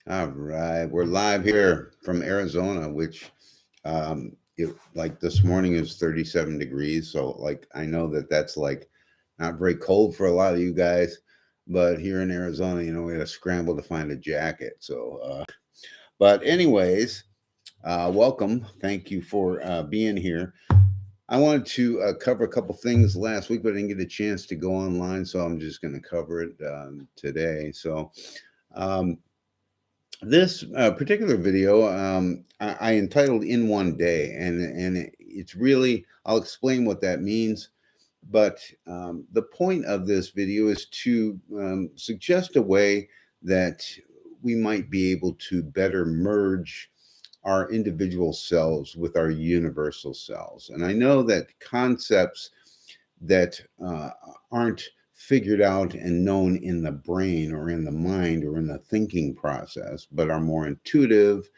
All right, we're live here from Arizona, which like this morning is 37 degrees. So like I know that that's like not very cold for a lot of you guys, but here in Arizona, we had to scramble to find a jacket. But anyways, welcome. Thank you for being here. I wanted to cover a couple things last week, but I didn't get a chance to go online, so I'm just going to cover it today. Um, this particular video I entitled "In One Day," and it's really, I'll explain what that means. But the point of this video is to suggest a way that we might be able to better merge our individual selves with our universal selves. And I know that concepts that aren't figured out and known in the brain or in the mind or in the thinking process, but are more intuitive,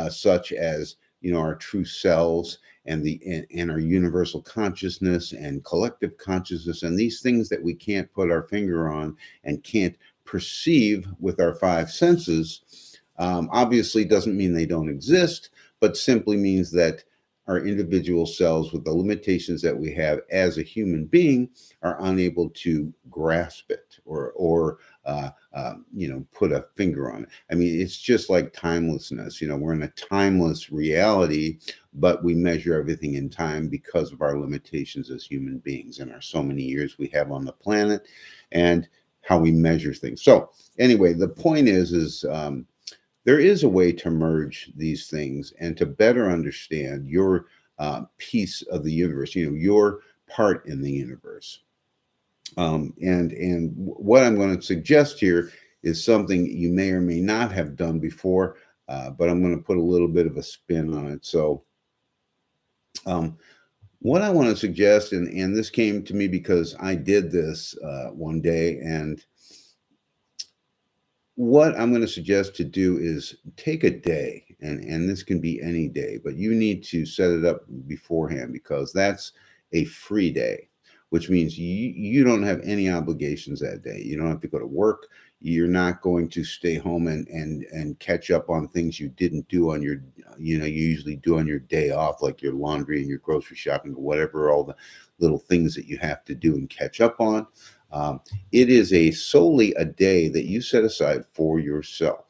such as our true selves and our universal consciousness and collective consciousness, and these things that we can't put our finger on and can't perceive with our five senses. Obviously, doesn't mean they don't exist, but simply means that our individual selves, with the limitations that we have as a human being, are unable to grasp it or put a finger on it. I mean, it's just like timelessness. We're in a timeless reality, but we measure everything in time because of our limitations as human beings and our so many years we have on the planet and how we measure things. So anyway, the point is there is a way to merge these things and to better understand your piece of the universe, your part in the universe. And what I'm going to suggest here is something you may or may not have done before, but I'm going to put a little bit of a spin on it. So, um, what I want to suggest, and this came to me because I did this one day, and what I'm going to suggest to do is take a day, and this can be any day, but you need to set it up beforehand because that's a free day, which means you don't have any obligations that day. You don't have to go to work. You're not going to stay home and catch up on things you didn't do on your, you usually do on your day off, like your laundry and your grocery shopping or whatever, all the little things that you have to do and catch up on. Um, it is a solely a day that you set aside for yourself.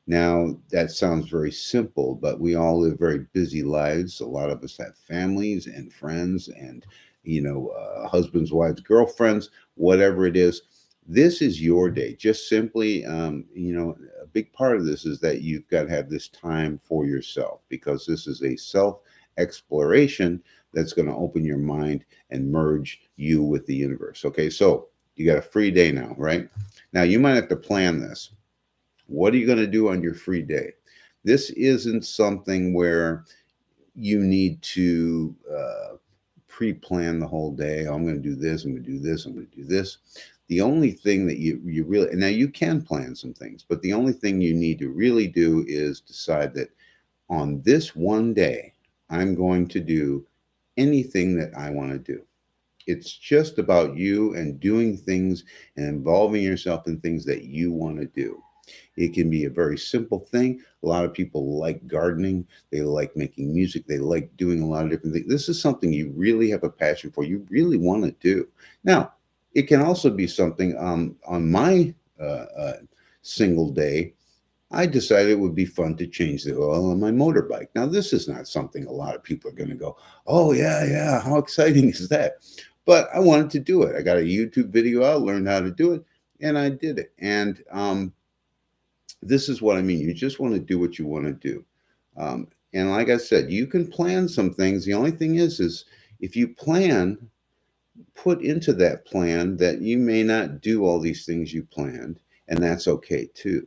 Now, that sounds very simple, but we all live very busy lives. A lot of us have families and friends and, husbands, wives, girlfriends, whatever it is. This is your day. Just simply, a big part of this is that you've got to have this time for yourself because this is a self exploration that's going to open your mind and merge you with the universe. Okay, so you got a free day now, right? Now, you might have to plan this. What are you going to do on your free day? This isn't something where you need to pre plan the whole day. Oh, I'm going to do this, I'm going to do this, I'm going to do this. The only thing that you really, now you can plan some things, but the only thing you need to really do is decide that on this one day, I'm going to do anything that I want to do. It's just about you and doing things and involving yourself in things that you want to do. It can be a very simple thing. A lot of people like gardening, they like making music, they like doing a lot of different things. This is something you really have a passion for, you really want to do. Now, it can also be something on my single day. I decided it would be fun to change the oil on my motorbike. Now, this is not something a lot of people are going to go, oh, yeah, yeah, how exciting is that? But I wanted to do it. I got a YouTube video out, learned how to do it, and I did it. And this is what I mean. You just want to do what you want to do. And like I said, you can plan some things. The only thing is if you plan, put into that plan that you may not do all these things you planned, and that's okay too.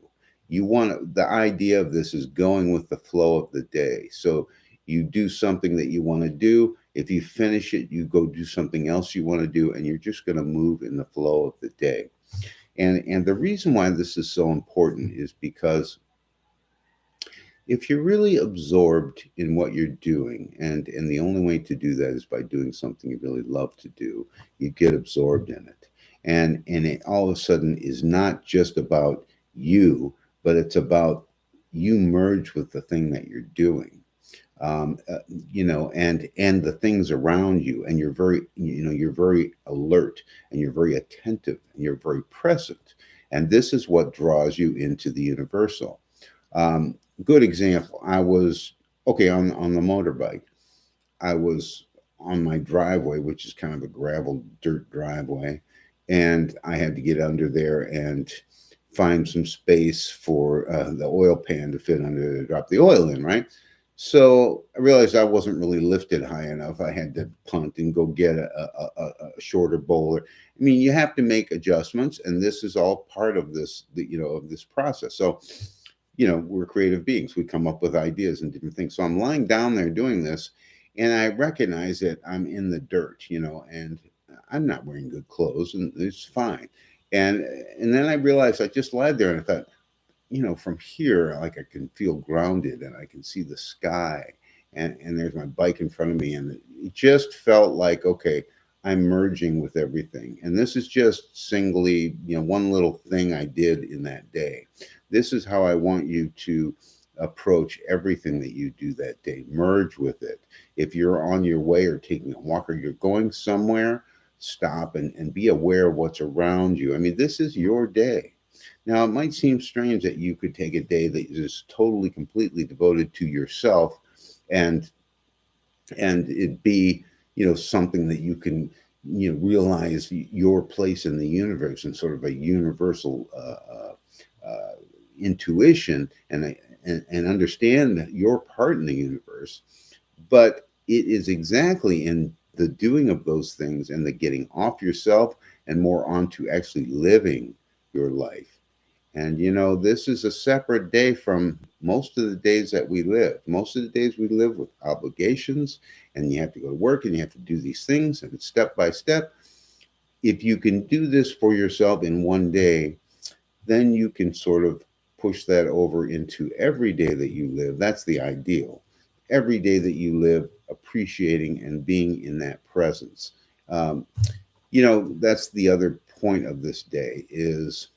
You want the idea of this is going with the flow of the day. So you do something that you want to do. If you finish it, you go do something else you want to do, and you're just going to move in the flow of the day. And the reason why this is so important is because if you're really absorbed in what you're doing, and the only way to do that is by doing something you really love to do, you get absorbed in it, and it all of a sudden is not just about you, but it's about you merge with the thing that you're doing. um, uh, and the things around you, and you're very alert, and you're very attentive, and you're very present, and this is what draws you into the universal. um, Good example, I was okay on the motorbike. I was on my driveway, which is kind of a gravel dirt driveway, and I had to get under there and find some space for the oil pan to fit under to drop the oil in, right? So I realized I wasn't really lifted high enough. I had to punt and go get a shorter bowler. I mean, you have to make adjustments, and this is all part of of this process. So, we're creative beings. We come up with ideas and different things. So I'm lying down there doing this, and I recognize that I'm in the dirt, and I'm not wearing good clothes, and it's fine. And and then I realized I just lied there, and I thought, from here, like I can feel grounded, and I can see the sky, and there's my bike in front of me, and it just felt like, okay, I'm merging with everything. And this is just singly, one little thing I did in that day. This is how I want you to approach everything that you do that day. Merge with it. If you're on your way or taking a walk or you're going somewhere, stop and be aware of what's around you. I mean, this is your day. Now, it might seem strange that you could take a day that is totally, completely devoted to yourself, and it be, something that you can, realize your place in the universe, and sort of a universal intuition, and understand your part in the universe. But it is exactly in the doing of those things, and the getting off yourself and more onto actually living your life. And this is a separate day from most of the days that we live. Most of the days we live with obligations, and you have to go to work, and you have to do these things, and it's step by step. If you can do this for yourself in one day, then you can sort of push that over into every day that you live. That's the ideal. Every day that you live, appreciating and being in that presence. Um, that's the other point of this day is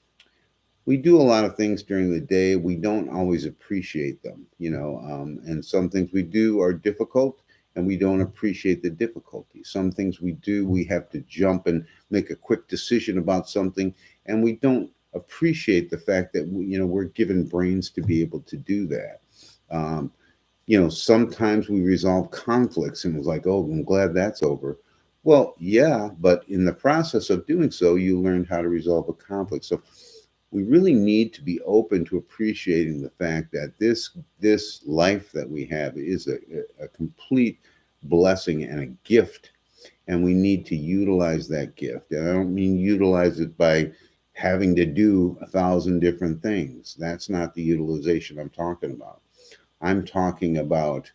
we do a lot of things during the day. We don't always appreciate them, and some things we do are difficult, and we don't appreciate the difficulty. Some things we do, we have to jump and make a quick decision about something, and we don't appreciate the fact that we're given brains to be able to do that. Um, Sometimes we resolve conflicts, and it's like, oh, I'm glad that's over. Well, yeah, but in the process of doing so, you learned how to resolve a conflict. So we really need to be open to appreciating the fact that this life that we have is a complete blessing and a gift, and we need to utilize that gift. And I don't mean utilize it by having to do 1,000 different things. That's not the utilization I'm talking about. I'm talking about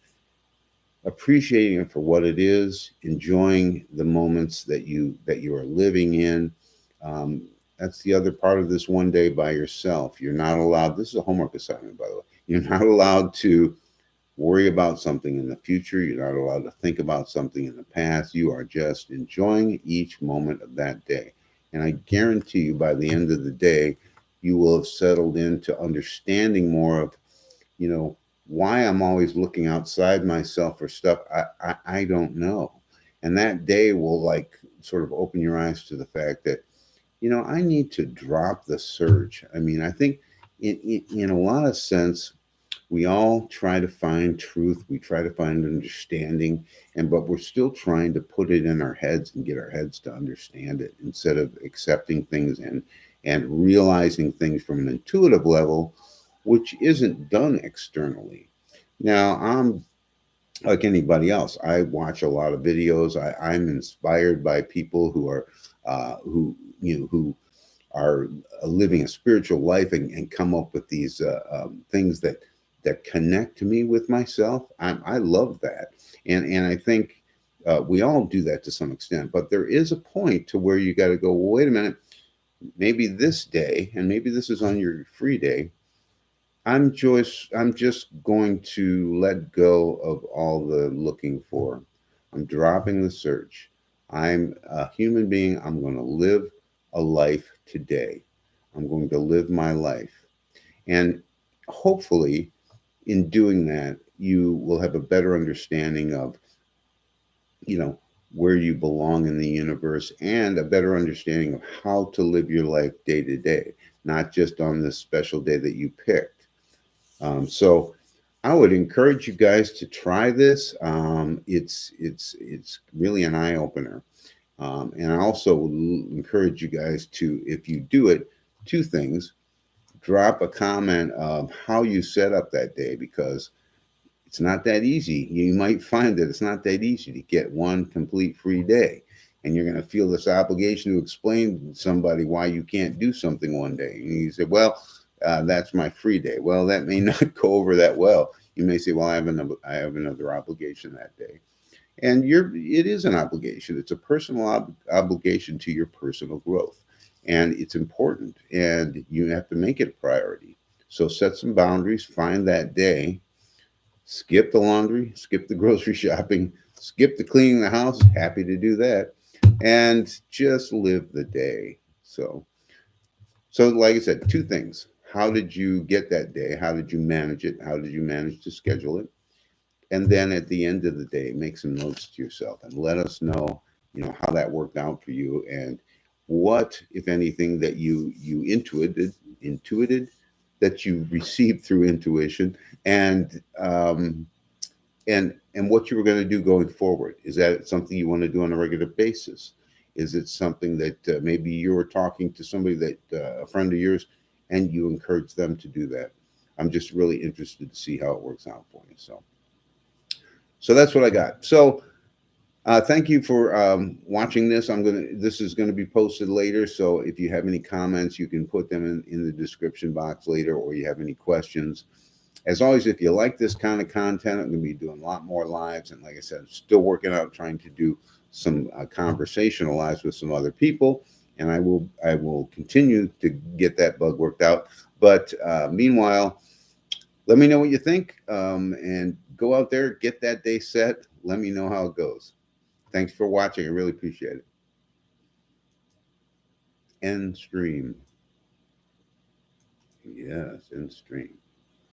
appreciating it for what it is, enjoying the moments that you are living in. Um, that's the other part of this one day by yourself. You're not allowed. This is a homework assignment, by the way. You're not allowed to worry about something in the future. You're not allowed to think about something in the past. You are just enjoying each moment of that day. And I guarantee you, by the end of the day, you will have settled into understanding more of, you know, why I'm always looking outside myself for stuff I don't know. And that day will like sort of open your eyes to the fact that, I need to drop the search. I mean, I think in a lot of sense, we all try to find truth. We try to find understanding, but we're still trying to put it in our heads and get our heads to understand it instead of accepting things and realizing things from an intuitive level, which isn't done externally. Now, I'm like anybody else. I watch a lot of videos. I'm inspired by people who are living a spiritual life, and come up with these things that connect to me with myself. I love that, and I think we all do that to some extent. But there is a point to where you got to go, well, wait a minute, maybe this day, and maybe this is on your free day, I'm just going to let go of all the looking for. I'm dropping the search. I'm a human being. I'm going to live a life today. I'm going to live my life. And hopefully, in doing that, you will have a better understanding of, you know, where you belong in the universe and a better understanding of how to live your life day to day, not just on this special day that you picked. So I would encourage you guys to try this. It's really an eye opener, and I also would encourage you guys to, if you do it, two things: drop a comment of how you set up that day, because it's not that easy. You might find that it's not that easy to get one complete free day. And you're going to feel this obligation to explain to somebody why you can't do something one day. And you say, well, that's my free day. Well, that may not go over that well. You may say, well, I have another obligation that day. And it is an obligation. It's a personal obligation to your personal growth. And it's important. And you have to make it a priority. So set some boundaries, find that day, skip the laundry, skip the grocery shopping, skip the cleaning the house. Happy to do that. And just live the day. So like I said, two things. How did you get that day? How did you manage it? How did you manage to schedule it? And then at the end of the day, make some notes to yourself and let us know, how that worked out for you, and what, if anything, that you intuited that you received through intuition, and and what you were going to do going forward. Is that something you want to do on a regular basis? Is it something that maybe you were talking to somebody, that a friend of yours, and you encourage them to do that? I'm just really interested to see how it works out for you. So that's what I got. So thank you for watching this. This is gonna be posted later. So if you have any comments, you can put them in the description box later, or you have any questions. As always, if you like this kind of content, I'm going to be doing a lot more lives. And like I said, I'm still working out trying to do some conversational lives with some other people. And I will continue to get that bug worked out. But meanwhile, let me know what you think, and go out there, get that day set. Let me know how it goes. Thanks for watching. I really appreciate it. End stream. Yes, end stream.